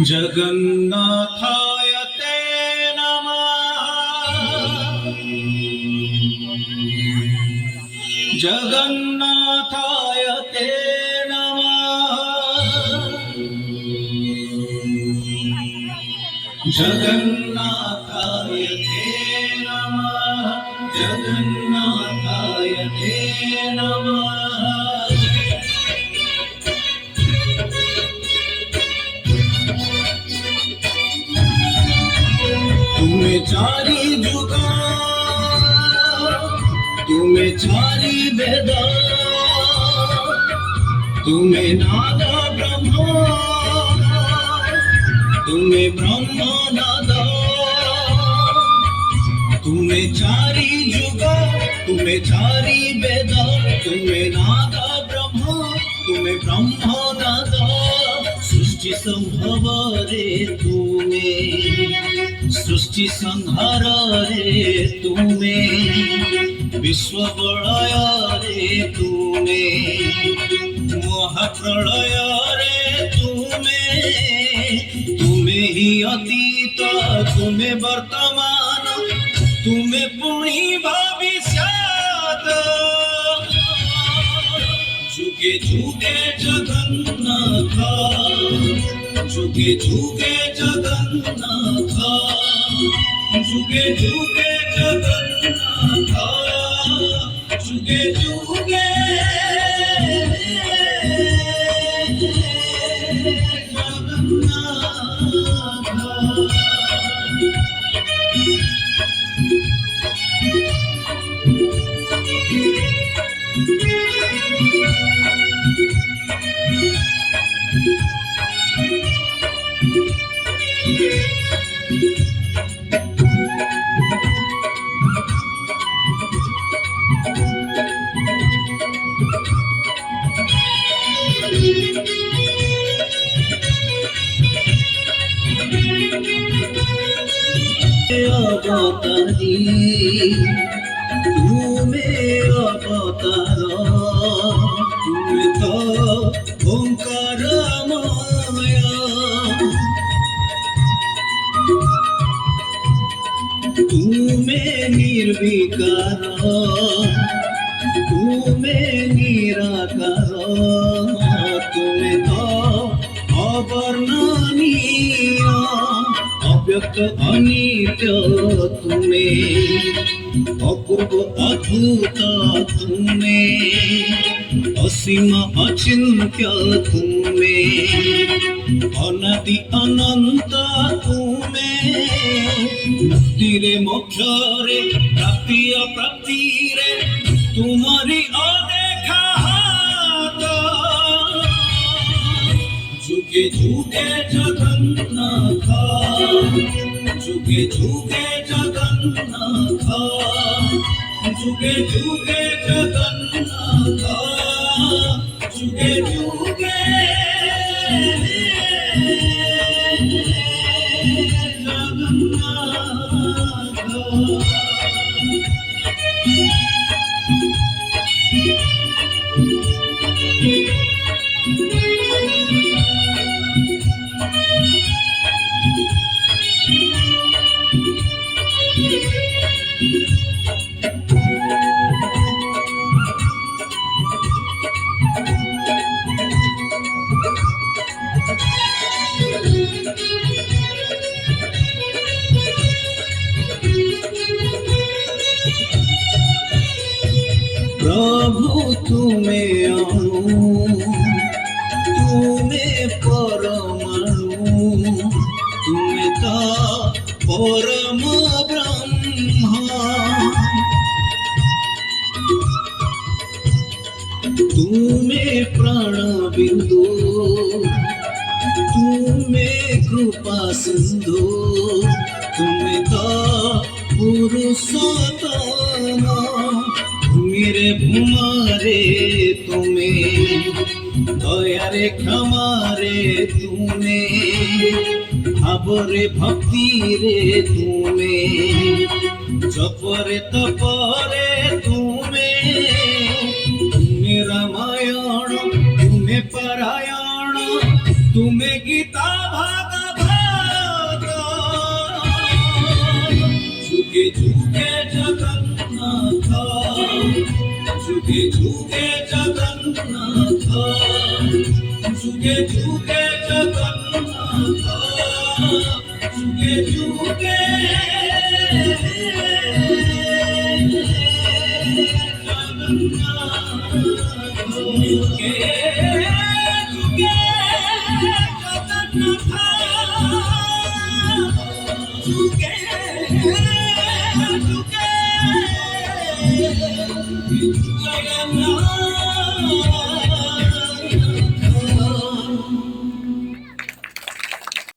जगन्नाथाय ते नमः। जगन्नाथाय ते नमः। जगन्नाथाय ते नमः। जगन्नाथाय ते नमः। तुम्हें चारी जुगा, तुम्हें चारी वेदा, तुम्हें नादा ब्रह्मा, तुम्हें ब्रह्म नादा। तुम्हें चारी जुगा, तुम्हें चारी वेदा, तुम्हें नादा ब्रह्मा, तुम्हें ब्रह्म नादा। सृष्टि संभव रे तुम्हें, सृष्टि संहार रे तुम्हें, विश्व बलय रे तुम्हें, महाप्रलय रे तुम्हें। तुम्हें ही अतीत, तुम्हें वर्तमान, तुम्हें पुणी भविष्यत। जुगे जुगे जगन्नाथ, जुगे जुगे जगन्नाथ, जुगे जुगे जगन्नाथ, जुगे जुगे अवतारी, तुम्हें अवतार, तुम्हें तो ओंकार माया। तुम्हें निर्विकार, तुम्हें निराकार, तुम्हें तो अवर्णनीय, अव्यक्त अनित्य तुम्हें, अपूर्व अद्भुत तुम्हें, असीम अचिन्त्य तुम्हें, अनादि अनंत तुम्हें। मुक्ति रे मोक्ष रे, प्राप्ति अप्राप्ति रे, तुम्हारी अदेखा हाथ। जुगे जुगे जगन्नाथ, जुगे जुगे जगन्नाथ, जुगे जुगे जगन्नाथ, जुगे जुगे प्रभु तुम्हें अणु, तुम्हें परमाणु, तुम्हें तो परम ब्रह्मा। तुम्हें प्राण बिंदु, तुम्हें कृपा सिंधु, तुम्हें तो पुरुषोत्तम। मेरे भुमारे तुम्हें, দয়ারে ক্ষমারে তুমে ভাবরে ভক্তি রে তুমে জপরে তপরে তুমে তুমে রামায়ণ তুমে পরায়ণ তুমে গীতা ভাগবত যুগে যুগে জগন্নাথ যুগে যুগে জগন্নাথ যুগে যুগে জগন্নাথ যুগে যুগে জগন্নাথ যুগে যুগে জগন্নাথ যুগে যুগে জগন্নাথ